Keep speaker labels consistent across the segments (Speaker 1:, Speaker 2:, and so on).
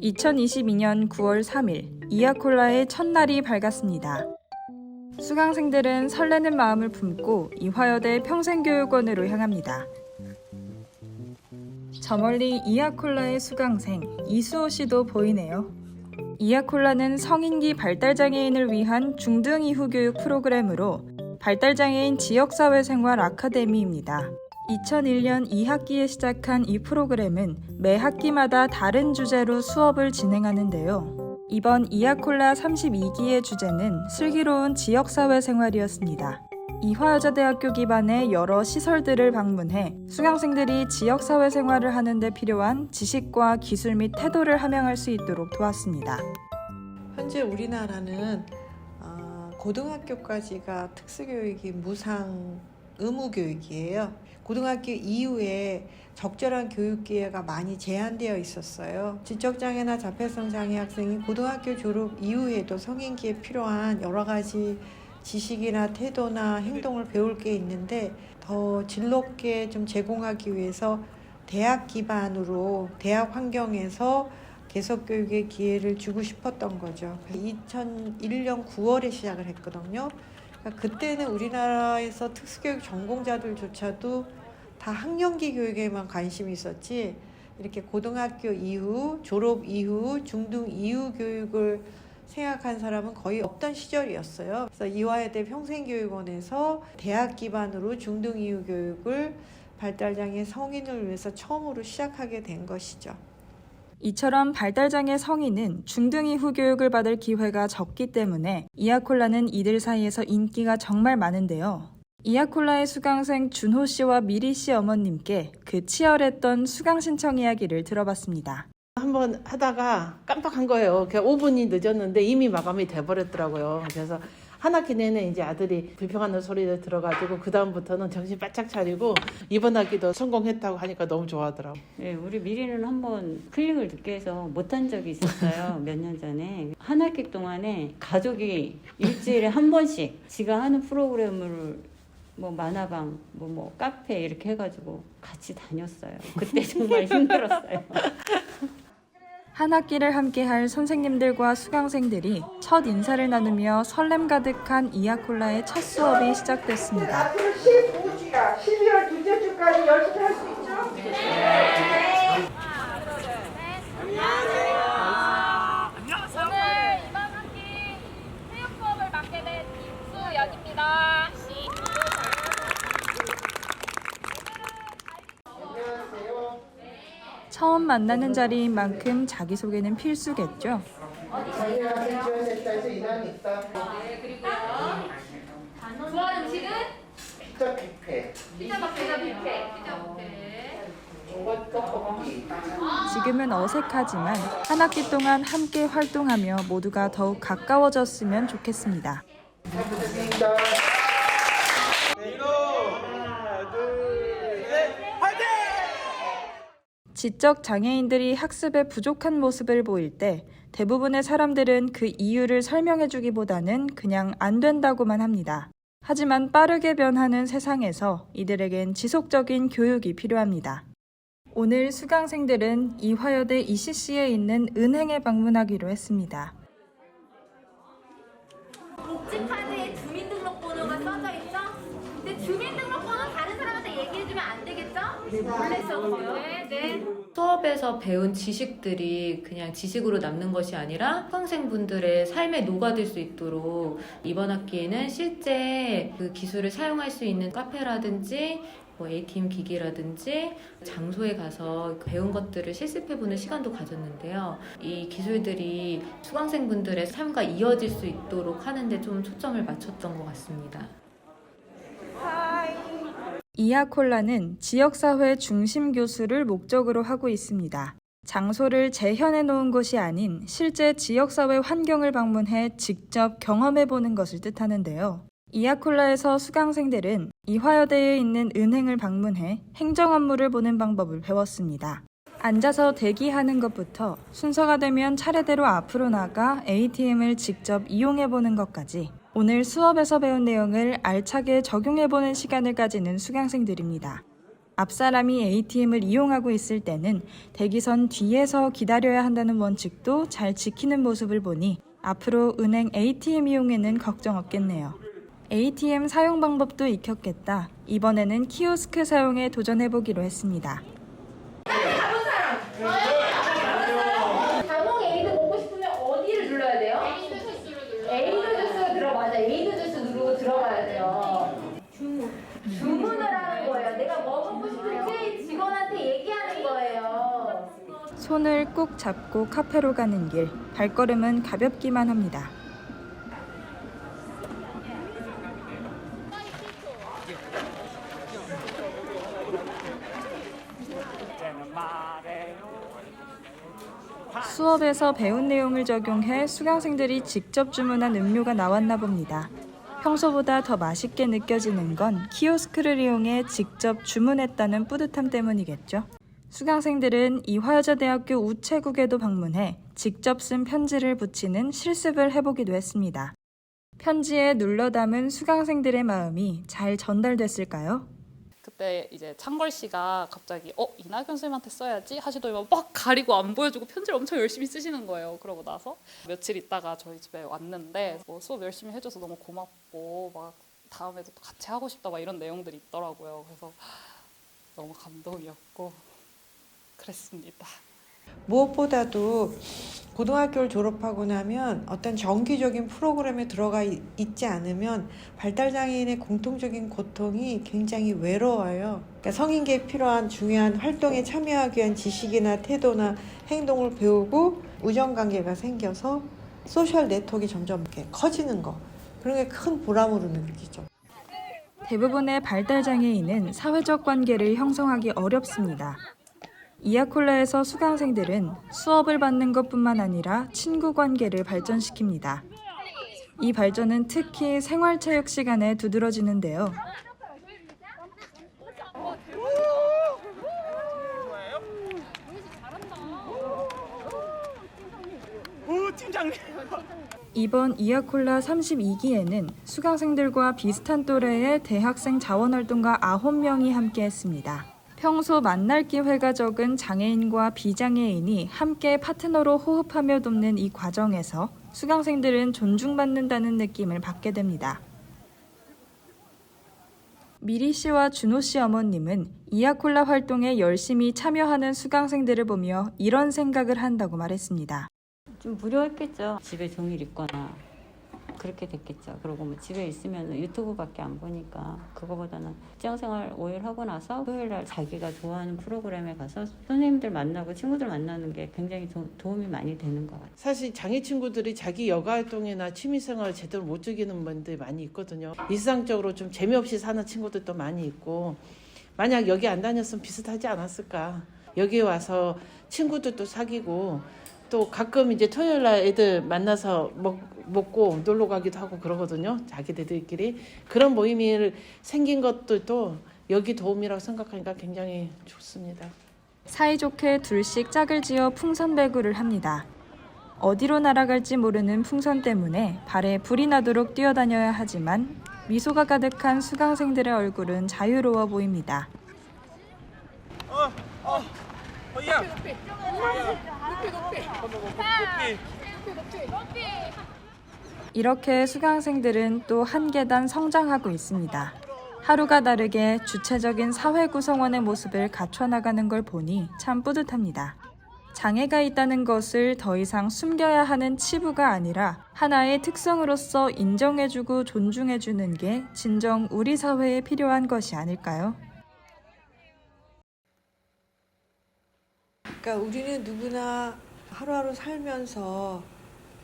Speaker 1: 2022년 9월 3일 이하콜라의 첫날이 밝았습니다. 수강생들은 설레는 마음을 품고 이화여대 평생교육원으로 향합니다. 저 멀리 이하콜라의 수강생 이수호 씨도 보이네요. 이하콜라는 성인기 발달장애인을 위한 중등 이후 교육 프로그램으로 발달장애인 지역사회생활 아카데미입니다. 2001년 2학기에 시작한 이 프로그램은 매 학기마다 다른 주제로 수업을 진행하는데요. 이번 이하콜라 32기의 주제는 슬기로운 지역사회생활이었습니다. 이화여자대학교 기반의 여러 시설들을 방문해 수강생들이 지역사회생활을 하는 데 필요한 지식과 기술 및 태도를 함양할 수 있도록 도왔습니다.
Speaker 2: 현재 우리나라는 고등학교까지가 특수교육이 무상 의무교육이에요. 고등학교 이후에 적절한 교육 기회가 많이 제한되어 있었어요. 지적장애나 자폐성 장애 학생이 고등학교 졸업 이후에도 성인기에 필요한 여러 가지 지식이나 태도나 행동을 배울 게 있는데 더 질롭게 좀 제공하기 위해서 대학 기반으로 대학 환경에서 계속교육의 기회를 주고 싶었던 거죠. 2001년 9월에 시작을 했거든요. 그러니까 그때는 우리나라에서 특수교육 전공자들조차도 다 학령기 교육에만 관심이 있었지 이렇게 고등학교 이후, 졸업 이후, 중등 이후 교육을 생각한 사람은 거의 없던 시절이었어요. 그래서 이화여대 평생교육원에서 대학 기반으로 중등 이후 교육을 발달장애 성인을 위해서 처음으로 시작하게 된 것이죠.
Speaker 1: 이처럼 발달장애 성인은 중등 이후 교육을 받을 기회가 적기 때문에 이하콜라는 이들 사이에서 인기가 정말 많은데요. 이하콜라의 수강생 준호 씨와 미리 씨 어머님께 그 치열했던 수강 신청 이야기를 들어봤습니다.
Speaker 3: 한번 하다가 깜빡한 거예요. 5분이 늦었는데 이미 마감이 돼버렸더라고요. 그래서 한 학기 내내 이제 아들이 불평하는 소리를 들어가지고 그 다음부터는 정신 바짝 차리고 이번 학기도 성공했다고 하니까 너무 좋아하더라고요.
Speaker 4: 네, 우리 미리는 한번 클릭을 늦게 해서 못한 적이 있었어요. 몇 년 전에. 한 학기 동안에 가족이 일주일에 한 번씩 지가 하는 프로그램을 뭐 만화방, 뭐 카페 이렇게 해가지고 같이 다녔어요. 그때 정말 힘들었어요.
Speaker 1: 한 학기를 함께할 선생님들과 수강생들이 첫 인사를 나누며 설렘 가득한 이하콜라의 첫 수업이 시작됐습니다.
Speaker 5: 앞으로 15주가 12월 둘째 주까지 열심히 할 수 있죠? 네.
Speaker 6: 안녕하세요. 오늘 이번 학기 체육 수업을 맡게 된 임수연입니다.
Speaker 1: 처음 만나는 자리인 만큼 자기소개는 필수겠죠.
Speaker 5: 저희한테 지원센터에서 일하고 있다.
Speaker 6: 네, 그리고요. 좋아하는 음식은?
Speaker 5: 피자 뷔페.
Speaker 6: 피자 뷔페.
Speaker 5: 중국 떡볶이.
Speaker 1: 지금은 어색하지만 한 학기 동안 함께 활동하며 모두가 더욱 가까워졌으면 좋겠습니다.
Speaker 5: 잘 부탁드립니다.
Speaker 1: 지적 장애인들이 학습에 부족한 모습을 보일 때 대부분의 사람들은 그 이유를 설명해주기보다는 그냥 안 된다고만 합니다. 하지만 빠르게 변하는 세상에서 이들에겐 지속적인 교육이 필요합니다. 오늘 수강생들은 이화여대 ECC에 있는 은행에 방문하기로 했습니다.
Speaker 6: 복지카드에 주민등록번호가 써져 있죠? 근데 주민등록번호 다른 사람한테 얘기해주면 안 되겠죠? 몰래 써서요. 네.
Speaker 7: 수업에서 배운 지식들이 그냥 지식으로 남는 것이 아니라 수강생분들의 삶에 녹아들 수 있도록 이번 학기에는 실제 그 기술을 사용할 수 있는 카페라든지 뭐 ATM 기기라든지 장소에 가서 배운 것들을 실습해보는 시간도 가졌는데요. 이 기술들이 수강생분들의 삶과 이어질 수 있도록 하는데 좀 초점을 맞췄던 것 같습니다.
Speaker 1: 이하콜라는 지역사회 중심 교수를 목적으로 하고 있습니다. 장소를 재현해 놓은 것이 아닌 실제 지역사회 환경을 방문해 직접 경험해보는 것을 뜻하는데요. 이하콜라에서 수강생들은 이화여대에 있는 은행을 방문해 행정 업무를 보는 방법을 배웠습니다. 앉아서 대기하는 것부터 순서가 되면 차례대로 앞으로 나가 ATM을 직접 이용해보는 것까지 오늘 수업에서 배운 내용을 알차게 적용해보는 시간을 가지는 수강생들입니다. 앞사람이 ATM을 이용하고 있을 때는 대기선 뒤에서 기다려야 한다는 원칙도 잘 지키는 모습을 보니 앞으로 은행 ATM 이용에는 걱정 없겠네요. ATM 사용 방법도 익혔겠다. 이번에는 키오스크 사용에 도전해보기로 했습니다.
Speaker 6: 자몽 에이드 먹고 싶으면 어디를 눌러야 돼요? 에이드 주스 맞아. 에이드 주스 누르고 들어가야 돼요. 주문을 하는 거예요. 내가 뭐 먹고 싶은지 직원한테 얘기하는 거예요.
Speaker 1: 손을 꼭 잡고 카페로 가는 길, 발걸음은 가볍기만 합니다. 수업에서 배운 내용을 적용해 수강생들이 직접 주문한 음료가 나왔나 봅니다. 평소보다 더 맛있게 느껴지는 건 키오스크를 이용해 직접 주문했다는 뿌듯함 때문이겠죠. 수강생들은 이화여자대학교 우체국에도 방문해 직접 쓴 편지를 붙이는 실습을 해보기도 했습니다. 편지에 눌러 담은 수강생들의 마음이 잘 전달됐을까요?
Speaker 8: 그때 이제 창걸 씨가 갑자기 이낙연 선생님한테 써야지 하시더니 막 가리고 안 보여주고 편지를 엄청 열심히 쓰시는 거예요. 그러고 나서 며칠 있다가 저희 집에 왔는데 수업 열심히 해줘서 너무 고맙고 막 다음에도 또 같이 하고 싶다 막 이런 내용들이 있더라고요. 그래서 너무 감동이었고 그랬습니다.
Speaker 2: 무엇보다도 고등학교를 졸업하고 나면 어떤 정기적인 프로그램에 들어가 있지 않으면 발달장애인의 공통적인 고통이 굉장히 외로워요. 그러니까 성인계에 필요한 중요한 활동에 참여하기 위한 지식이나 태도나 행동을 배우고 우정관계가 생겨서 소셜 네트워크가 점점 이렇게 커지는 거, 그런 게 큰 보람으로 느끼죠.
Speaker 1: 대부분의 발달장애인은 사회적 관계를 형성하기 어렵습니다. 이아콜라에서 수강생들은 수업을 받는 것뿐만 아니라 친구 관계를 발전시킵니다. 이 발전은 특히 생활체육 시간에 두드러지는데요. 이번 이아콜라 32기에는 수강생들과 비슷한 또래의 대학생 자원활동가 9명이 함께했습니다. 평소 만날 기회가 적은 장애인과 비장애인이 함께 파트너로 호흡하며 돕는 이 과정에서 수강생들은 존중받는다는 느낌을 받게 됩니다. 미리 씨와 준호 씨 어머님은 이아콜라 활동에 열심히 참여하는 수강생들을 보며 이런 생각을 한다고 말했습니다.
Speaker 4: 좀 무료했겠죠. 집에 종일 있거나 그렇게 됐겠죠. 그리고 뭐 집에 있으면 유튜브밖에 안 보니까 그거보다는 직장생활 5일 하고 나서 토요일날 자기가 좋아하는 프로그램에 가서 선생님들 만나고 친구들 만나는 게 굉장히 도움이 많이 되는 것 같아요.
Speaker 3: 사실 장애 친구들이 자기 여가활동이나 취미생활을 제대로 못 즐기는 분들이 많이 있거든요. 일상적으로 좀 재미없이 사는 친구들도 많이 있고, 만약 여기 안 다녔으면 비슷하지 않았을까. 여기 와서 친구들도 사귀고 또 가끔 이제 토요일 날 애들 만나서 먹고 놀러 가기도 하고 그러거든요. 자기들끼리. 그런 모임이 생긴 것들도 여기 도움이라고 생각하니까 굉장히 좋습니다.
Speaker 1: 사이좋게 둘씩 짝을 지어 풍선 배구를 합니다. 어디로 날아갈지 모르는 풍선 때문에 발에 불이 나도록 뛰어다녀야 하지만 미소가 가득한 수강생들의 얼굴은 자유로워 보입니다. 이렇게 수강생들은 또 한 계단 성장하고 있습니다. 하루가 다르게 주체적인 사회 구성원의 모습을 갖춰나가는 걸 보니 참 뿌듯합니다. 장애가 있다는 것을 더 이상 숨겨야 하는 치부가 아니라 하나의 특성으로서 인정해주고 존중해주는 게 진정 우리 사회에 필요한 것이 아닐까요?
Speaker 2: 그러니까 우리는 누구나 하루하루 살면서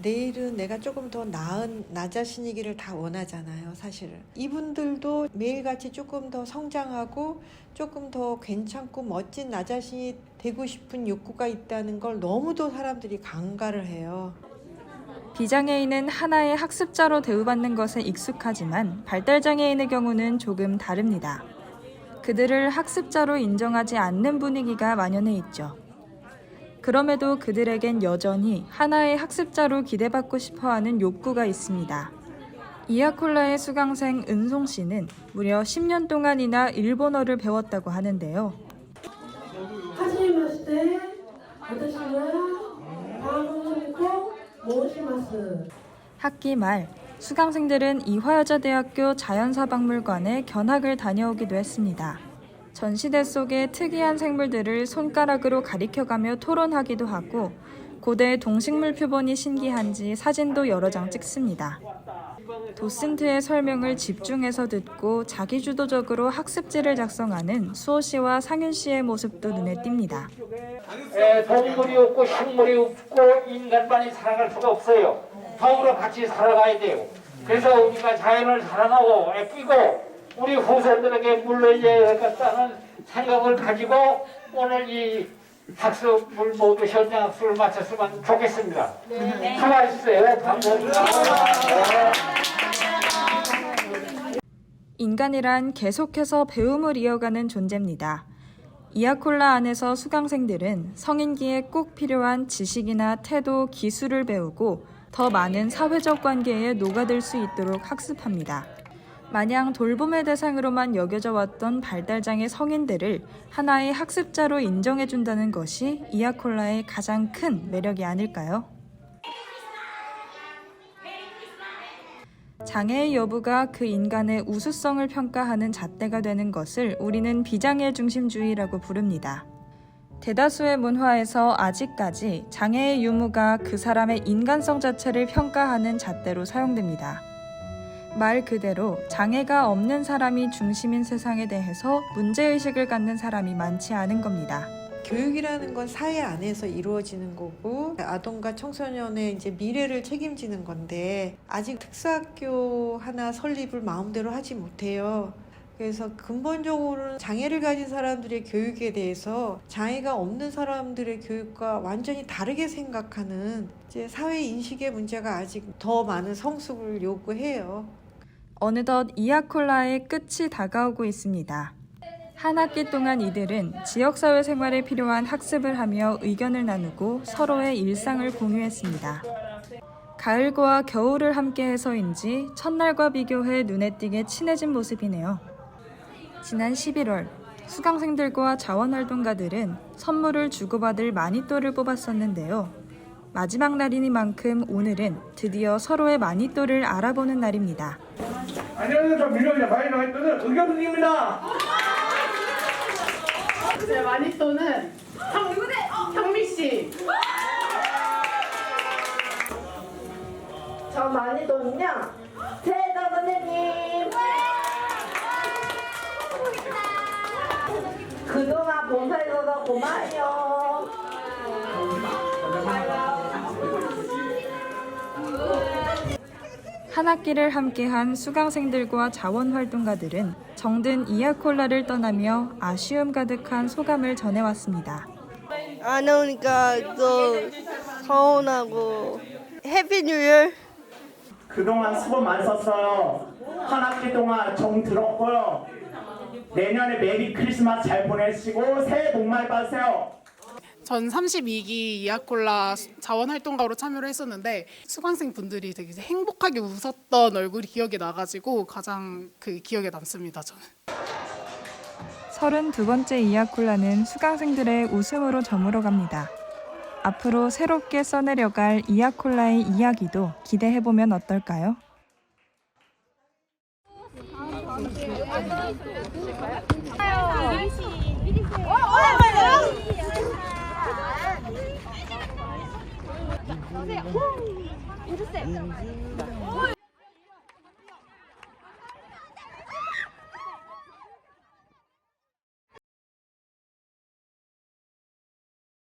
Speaker 2: 내일은 내가 조금 더 나은 나 자신이기를 다 원하잖아요, 사실은. 이분들도 매일같이 조금 더 성장하고 조금 더 괜찮고 멋진 나 자신이 되고 싶은 욕구가 있다는 걸 너무도 사람들이 간과를 해요.
Speaker 1: 비장애인은 하나의 학습자로 대우받는 것에 익숙하지만 발달장애인의 경우는 조금 다릅니다. 그들을 학습자로 인정하지 않는 분위기가 만연해 있죠. 그럼에도 그들에겐 여전히 하나의 학습자로 기대받고 싶어하는 욕구가 있습니다. 이아콜라의 수강생 은송 씨는 무려 10년 동안이나 일본어를 배웠다고 하는데요.
Speaker 9: 하지마시테, 와타시가 방송고 모시마스.
Speaker 1: 학기 말 수강생들은 이화여자대학교 자연사박물관에 견학을 다녀오기도 했습니다. 전시대 속의 특이한 생물들을 손가락으로 가리켜가며 토론하기도 하고 고대 동식물 표본이 신기한지 사진도 여러 장 찍습니다. 도슨트의 설명을 집중해서 듣고 자기주도적으로 학습지를 작성하는 수호 씨와 상윤 씨의 모습도 눈에 띕니다.
Speaker 10: 동물이 없고 식물이 없고 인간만이 살아갈 수가 없어요. 더불어 같이 살아가야 돼요. 그래서 우리가 자연을 사랑하고 아끼고 우리 후손들에게 물려야겠다는 생각을 가지고 오늘 이 학습을 모두 현장 학습을 마쳤으면 좋겠습니다. 수고하셨어요. 감사합니다.
Speaker 1: 인간이란 계속해서 배움을 이어가는 존재입니다. 이아콜라 안에서 수강생들은 성인기에 꼭 필요한 지식이나 태도, 기술을 배우고 더 많은 사회적 관계에 녹아들 수 있도록 학습합니다. 마냥 돌봄의 대상으로만 여겨져 왔던 발달장애 성인들을 하나의 학습자로 인정해준다는 것이 이아콜라의 가장 큰 매력이 아닐까요? 장애의 여부가 그 인간의 우수성을 평가하는 잣대가 되는 것을 우리는 비장애 중심주의라고 부릅니다. 대다수의 문화에서 아직까지 장애의 유무가 그 사람의 인간성 자체를 평가하는 잣대로 사용됩니다. 말 그대로 장애가 없는 사람이 중심인 세상에 대해서 문제의식을 갖는 사람이 많지 않은 겁니다.
Speaker 2: 교육이라는 건 사회 안에서 이루어지는 거고 아동과 청소년의 이제 미래를 책임지는 건데 아직 특수학교 하나 설립을 마음대로 하지 못해요. 그래서 근본적으로는 장애를 가진 사람들의 교육에 대해서 장애가 없는 사람들의 교육과 완전히 다르게 생각하는 이제 사회 인식의 문제가 아직 더 많은 성숙을 요구해요.
Speaker 1: 어느덧 이아콜라의 끝이 다가오고 있습니다. 한 학기 동안 이들은 지역사회 생활에 필요한 학습을 하며 의견을 나누고 서로의 일상을 공유했습니다. 가을과 겨울을 함께해서인지 첫날과 비교해 눈에 띄게 친해진 모습이네요. 지난 11월 수강생들과 자원활동가들은 선물을 주고받을 마니또를 뽑았었는데요. 마지막 날이니만큼 오늘은 드디어 서로의 마니또를 알아보는 날입니다.
Speaker 10: 안녕하세요. 저 민원이자 마이너이트는 의견입니다.
Speaker 3: 제 마니또는 형미 씨.
Speaker 9: 저 마니또는요, 세다 선생님. 그동안 봉사해줘서 고마워요.
Speaker 1: 한 학기를 함께한 수강생들과 자원활동가들은 정든 이아콜라를 떠나며 아쉬움 가득한 소감을 전해왔습니다.
Speaker 11: 안 오니까 또 서운하고 해피 뉴 이어.
Speaker 10: 그동안 수고 많으셨어요. 한 학기 동안 정 들었고요. 내년에 메리 크리스마스 잘 보내시고 새해 복 많이 받으세요.
Speaker 12: 전 32기 이아콜라 자원활동가로 참여를 했었는데 수강생 분들이 되게 행복하게 웃었던 얼굴이 기억에 나가지고 가장 그 기억에 남습니다. 저는.
Speaker 1: 32번째 이아콜라는 수강생들의 웃음으로 저물어 갑니다. 앞으로 새롭게 써내려갈 이아콜라의 이야기도 기대해보면 어떨까요?
Speaker 6: 오세요.